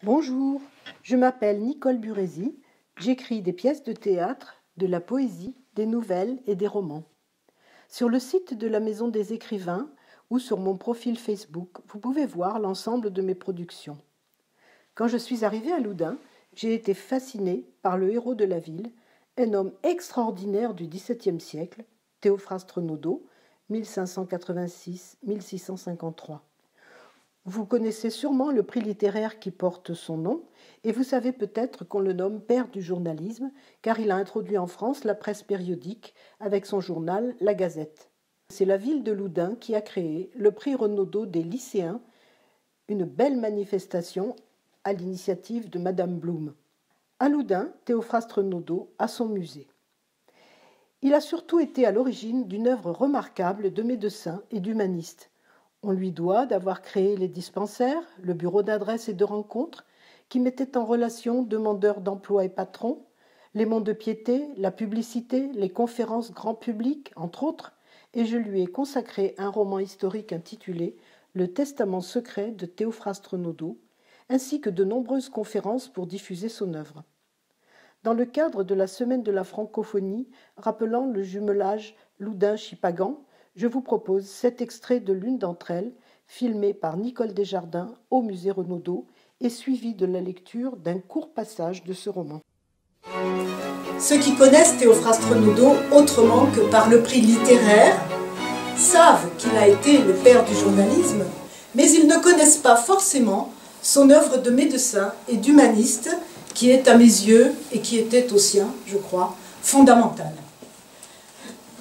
Bonjour, je m'appelle Nicole Burezi, j'écris des pièces de théâtre, de la poésie, des nouvelles et des romans. Sur le site de la Maison des Écrivains ou sur mon profil Facebook, vous pouvez voir l'ensemble de mes productions. Quand je suis arrivée à Loudun, j'ai été fascinée par le héros de la ville, un homme extraordinaire du XVIIe siècle, Théophraste Renaudot, 1586-1653. Vous connaissez sûrement le prix littéraire qui porte son nom, et vous savez peut-être qu'on le nomme père du journalisme, car il a introduit en France la presse périodique avec son journal La Gazette. C'est la ville de Loudun qui a créé le prix Renaudot des lycéens, une belle manifestation à l'initiative de Madame Blum. À Loudun, Théophraste Renaudot a son musée. Il a surtout été à l'origine d'une œuvre remarquable de médecin et d'humaniste. On lui doit d'avoir créé les dispensaires, le bureau d'adresse et de rencontre, qui mettaient en relation demandeurs d'emploi et patrons, les monts de piété, la publicité, les conférences grand public, entre autres, et je lui ai consacré un roman historique intitulé « Le testament secret de Théophraste Renaudot », ainsi que de nombreuses conférences pour diffuser son œuvre. Dans le cadre de la Semaine de la francophonie, rappelant le jumelage Loudun-Chipagan, je vous propose cet extrait de l'une d'entre elles, filmé par Nicole Desjardins au musée Renaudot et suivi de la lecture d'un court passage de ce roman. Ceux qui connaissent Théophraste Renaudot autrement que par le prix littéraire savent qu'il a été le père du journalisme, mais ils ne connaissent pas forcément son œuvre de médecin et d'humaniste qui est à mes yeux, et qui était aux siens, je crois, fondamentale.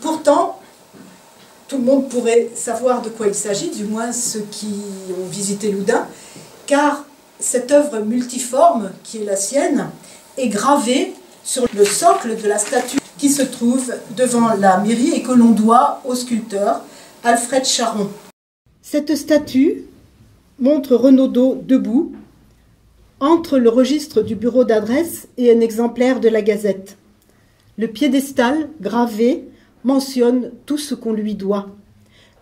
Pourtant, tout le monde pourrait savoir de quoi il s'agit, du moins ceux qui ont visité Loudun, car cette œuvre multiforme qui est la sienne est gravée sur le socle de la statue qui se trouve devant la mairie et que l'on doit au sculpteur Alfred Charon. Cette statue montre Renaudot debout, entre le registre du bureau d'adresse et un exemplaire de la Gazette. Le piédestal, gravé, mentionne tout ce qu'on lui doit.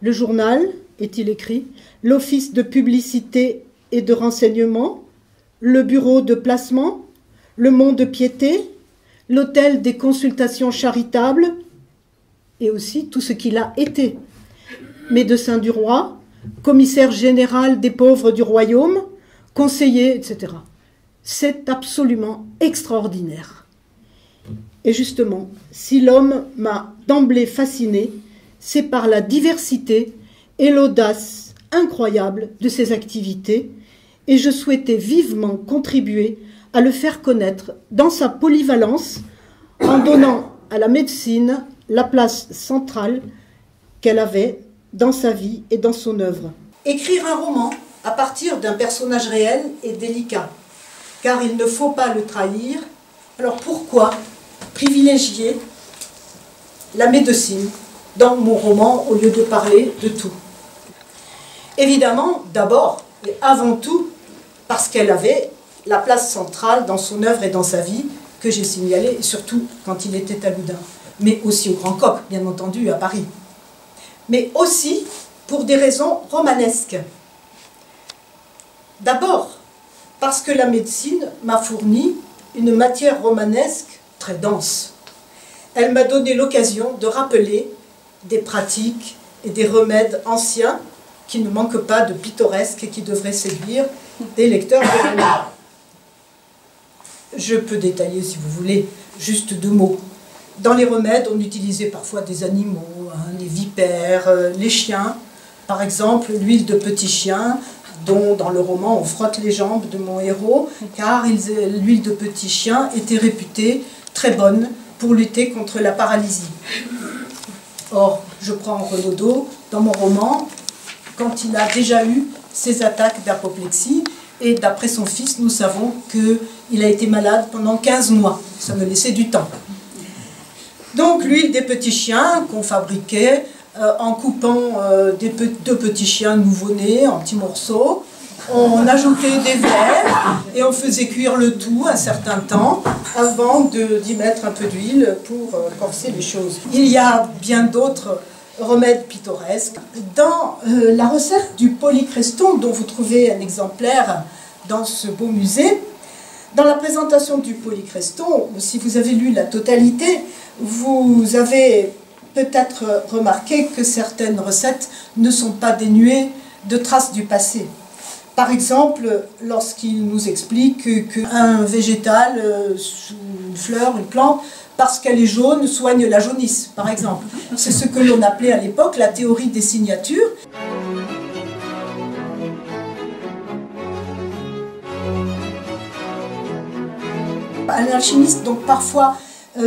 Le journal, est-il écrit, l'office de publicité et de renseignement, le bureau de placement, le mont de piété, l'hôtel des consultations charitables, et aussi tout ce qu'il a été. Médecin du roi, commissaire général des pauvres du royaume, conseiller, etc. C'est absolument extraordinaire. Et justement, si l'homme m'a d'emblée fasciné, c'est par la diversité et l'audace incroyable de ses activités, et je souhaitais vivement contribuer à le faire connaître dans sa polyvalence, en donnant à la médecine la place centrale qu'elle avait dans sa vie et dans son œuvre. Écrire un roman à partir d'un personnage réel est délicat, car il ne faut pas le trahir. Alors pourquoi privilégier la médecine dans mon roman au lieu de parler de tout? Évidemment, d'abord et avant tout, parce qu'elle avait la place centrale dans son œuvre et dans sa vie que j'ai signalée, et surtout quand il était à Loudun, mais aussi au Grand Coq, bien entendu, à Paris. Mais aussi pour des raisons romanesques. D'abord, parce que la médecine m'a fourni une matière romanesque très dense. Elle m'a donné l'occasion de rappeler des pratiques et des remèdes anciens qui ne manquent pas de pittoresques et qui devraient séduire des lecteurs de romans. Je peux détailler, si vous voulez, juste 2 mots. Dans les remèdes, on utilisait parfois des animaux, les vipères, les chiens. Par exemple, l'huile de petit chien, dont dans le roman on frotte les jambes de mon héros, car l'huile de petit chien était réputée très bonne pour lutter contre la paralysie. Or, je prends Renaudot dans mon roman quand il a déjà eu ses attaques d'apoplexie, et d'après son fils, nous savons qu'il a été malade pendant 15 mois. Ça me laissait du temps. Donc l'huile des petits chiens qu'on fabriquait en coupant 2 petits chiens nouveau-nés en petits morceaux. On ajoutait des verres et on faisait cuire le tout un certain temps avant d'y mettre un peu d'huile pour corser les choses. Il y a bien d'autres remèdes pittoresques. Dans la recette du polycreston, dont vous trouvez un exemplaire dans ce beau musée. Dans la présentation du polycreston, si vous avez lu la totalité, vous avez peut-être remarqué que certaines recettes ne sont pas dénuées de traces du passé. Par exemple, lorsqu'il nous explique qu'un végétal, une fleur, une plante, parce qu'elle est jaune, soigne la jaunisse, par exemple. C'est ce que l'on appelait à l'époque la théorie des signatures. Un alchimiste, donc parfois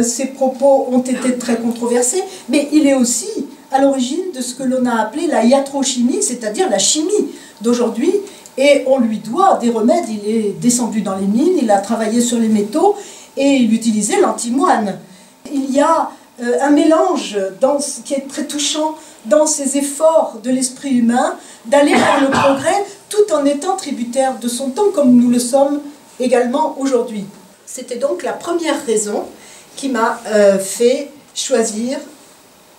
ses propos ont été très controversés, mais il est aussi à l'origine de ce que l'on a appelé la iatrochimie, c'est-à-dire la chimie d'aujourd'hui, et on lui doit des remèdes. Il est descendu dans les mines, il a travaillé sur les métaux, et il utilisait l'antimoine. Il y a un mélange qui est très touchant dans ces efforts de l'esprit humain, d'aller vers le progrès, tout en étant tributaire de son temps, comme nous le sommes également aujourd'hui. C'était donc la première raison qui m'a fait choisir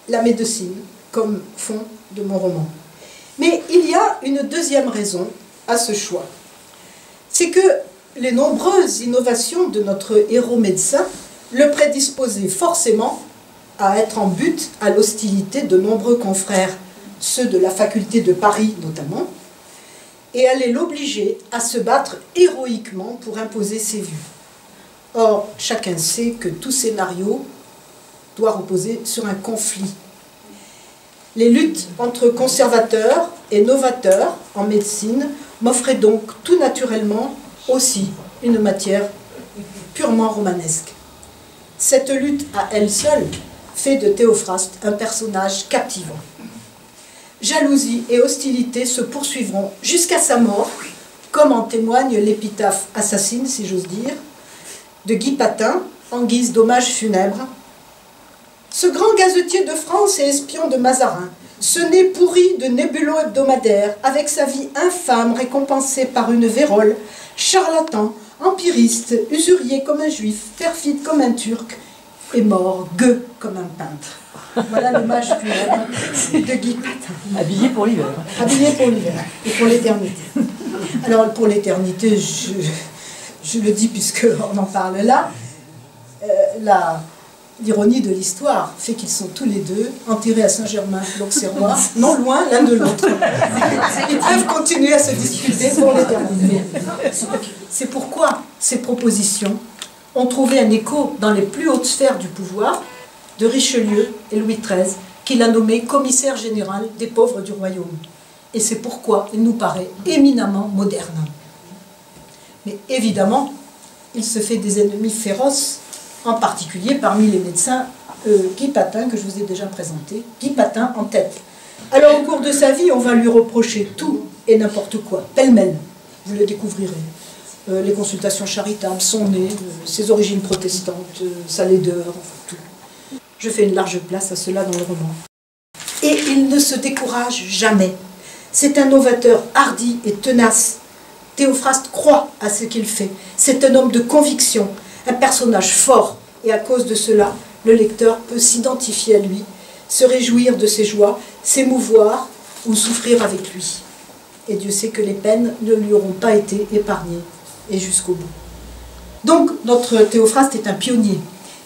la médecine comme fond de mon roman. Mais il y a une deuxième raison à ce choix. C'est que les nombreuses innovations de notre héros médecin le prédisposaient forcément à être en butte à l'hostilité de nombreux confrères, ceux de la faculté de Paris notamment, et allait l'obliger à se battre héroïquement pour imposer ses vues. Or, chacun sait que tout scénario doit reposer sur un conflit. Les luttes entre conservateurs et novateurs en médecine m'offraient donc tout naturellement aussi une matière purement romanesque. Cette lutte à elle seule fait de Théophraste un personnage captivant. Jalousie et hostilité se poursuivront jusqu'à sa mort, comme en témoigne l'épitaphe assassine, si j'ose dire, de Guy Patin, en guise d'hommage funèbre. Ce grand gazetier de France et espion de Mazarin, ce nez pourri de nébuleux hebdomadaires, avec sa vie infâme récompensée par une vérole, charlatan, empiriste, usurier comme un juif, perfide comme un turc, est mort gueux comme un peintre. Voilà l'hommage funèbre de Guy Patin. Habillé pour l'hiver. Habillé pour l'hiver et pour l'éternité. Alors pour l'éternité, je le dis puisqu'on en parle là, l'ironie de l'histoire fait qu'ils sont tous les deux enterrés à Saint-Germain-l'Auxerrois, non loin l'un de l'autre. Ils peuvent continuer à se disputer pour l'éternité. C'est pourquoi ces propositions ont trouvé un écho dans les plus hautes sphères du pouvoir de Richelieu et Louis XIII, qu'il a nommé commissaire général des pauvres du royaume. Et c'est pourquoi il nous paraît éminemment moderne. Mais évidemment, il se fait des ennemis féroces, en particulier parmi les médecins, Guy Patin, que je vous ai déjà présenté, Guy Patin en tête. Alors au cours de sa vie, on va lui reprocher tout et n'importe quoi, pêle-mêle, vous le découvrirez. Les consultations charitables, son nez, ses origines protestantes, sa laideur, enfin tout. Je fais une large place à cela dans le roman. Et il ne se décourage jamais. C'est un novateur hardi et tenace. Théophraste croit à ce qu'il fait. C'est un homme de conviction, un personnage fort. Et à cause de cela, le lecteur peut s'identifier à lui, se réjouir de ses joies, s'émouvoir ou souffrir avec lui. Et Dieu sait que les peines ne lui auront pas été épargnées, et jusqu'au bout. Donc, notre Théophraste est un pionnier.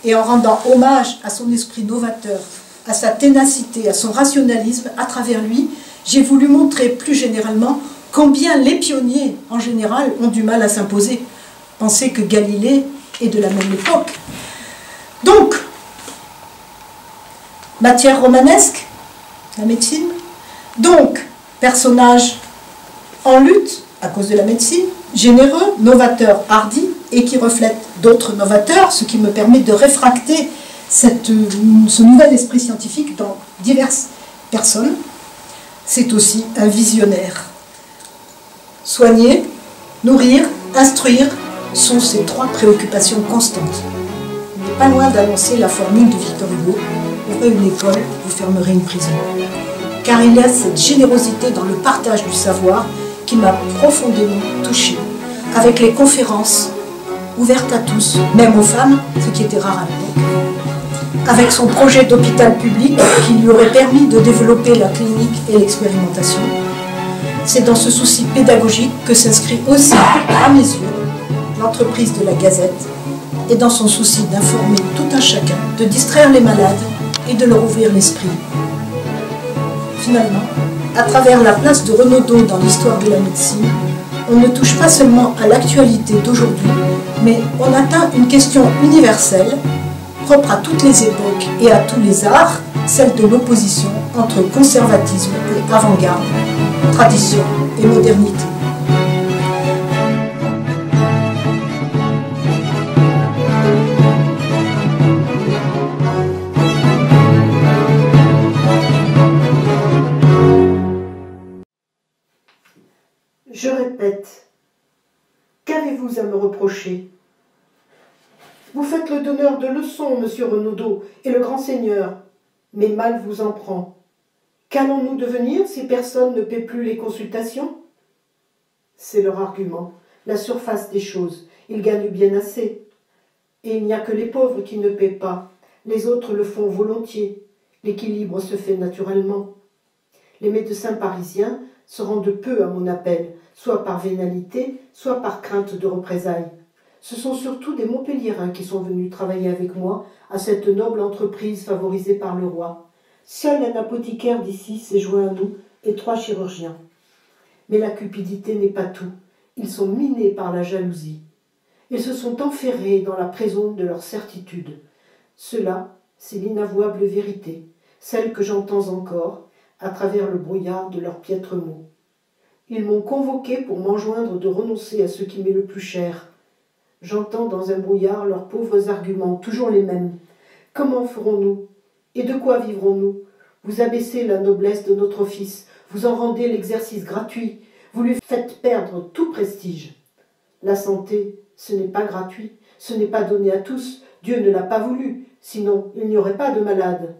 Et en rendant hommage à son esprit novateur, à sa ténacité, à son rationalisme, à travers lui, j'ai voulu montrer plus généralement combien les pionniers, en général, ont du mal à s'imposer. Pensez que Galilée est de la même époque. Donc, matière romanesque, la médecine. Donc, personnage en lutte à cause de la médecine, généreux, novateur, hardi, et qui reflète d'autres novateurs, ce qui me permet de réfracter ce nouvel esprit scientifique dans diverses personnes. C'est aussi un visionnaire. Soigner, nourrir, instruire sont ces trois préoccupations constantes. On n'est pas loin d'annoncer la formule de Victor Hugo: ouvrez une école, vous fermerez une prison. Car il y a cette générosité dans le partage du savoir qui m'a profondément touchée. Avec les conférences ouvertes à tous, même aux femmes, ce qui était rare à l'époque. Avec son projet d'hôpital public qui lui aurait permis de développer la clinique et l'expérimentation. C'est dans ce souci pédagogique que s'inscrit aussi, à mes yeux, l'entreprise de la Gazette, et dans son souci d'informer tout un chacun, de distraire les malades et de leur ouvrir l'esprit. Finalement, à travers la place de Renaudot dans l'histoire de la médecine, on ne touche pas seulement à l'actualité d'aujourd'hui, mais on atteint une question universelle, propre à toutes les époques et à tous les arts, celle de l'opposition entre conservatisme et avant-garde, tradition et modernité. Je répète, qu'avez-vous à me reprocher? Vous faites le donneur de leçons, monsieur Renaudot, et le grand seigneur, mais mal vous en prend. Qu'allons-nous devenir si personne ne paie plus les consultations? C'est leur argument, la surface des choses, ils gagnent bien assez. Et il n'y a que les pauvres qui ne paient pas, les autres le font volontiers, l'équilibre se fait naturellement. Les médecins parisiens se rendent peu à mon appel, soit par vénalité, soit par crainte de représailles. Ce sont surtout des Montpelliérains qui sont venus travailler avec moi à cette noble entreprise favorisée par le roi. Seul un apothicaire d'ici s'est joint à nous et 3 chirurgiens. Mais la cupidité n'est pas tout. Ils sont minés par la jalousie. Ils se sont enferrés dans la prison de leur certitude. Cela, c'est l'inavouable vérité, celle que j'entends encore à travers le brouillard de leurs piètres mots. Ils m'ont convoqué pour m'enjoindre de renoncer à ce qui m'est le plus cher. J'entends dans un brouillard leurs pauvres arguments, toujours les mêmes. Comment ferons-nous? Et de quoi vivrons-nous? Vous abaissez la noblesse de notre office, vous en rendez l'exercice gratuit, vous lui faites perdre tout prestige. La santé, ce n'est pas gratuit, ce n'est pas donné à tous, Dieu ne l'a pas voulu, sinon il n'y aurait pas de malades.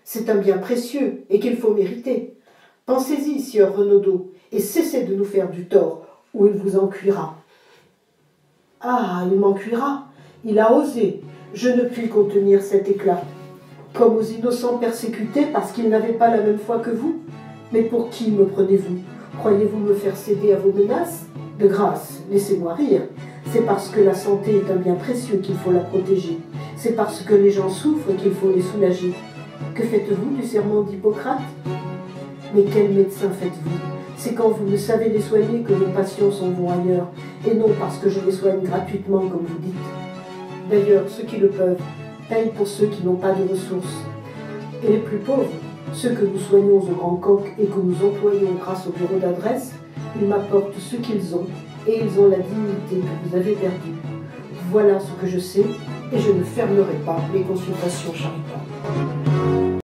C'est un bien précieux et qu'il faut mériter. Pensez-y, sieur Renaudot, et cessez de nous faire du tort, ou il vous en cuira. Ah, il m'en cuira, il a osé, je ne puis contenir cet éclat. Comme aux innocents persécutés parce qu'ils n'avaient pas la même foi que vous. Mais pour qui me prenez-vous? Croyez-vous me faire céder à vos menaces? De grâce, laissez-moi rire. C'est parce que la santé est un bien précieux qu'il faut la protéger. C'est parce que les gens souffrent qu'il faut les soulager. Que faites-vous du serment d'Hippocrate? Mais quel médecin faites-vous? C'est quand vous ne savez les soigner que vos patients s'en vont ailleurs, et non parce que je les soigne gratuitement comme vous dites. D'ailleurs, ceux qui le peuvent payent pour ceux qui n'ont pas de ressources. Et les plus pauvres, ceux que nous soignons au Grand Coq et que nous employons grâce au bureau d'adresse, ils m'apportent ce qu'ils ont, et ils ont la dignité que vous avez perdue. Voilà ce que je sais, et je ne fermerai pas les consultations charitables.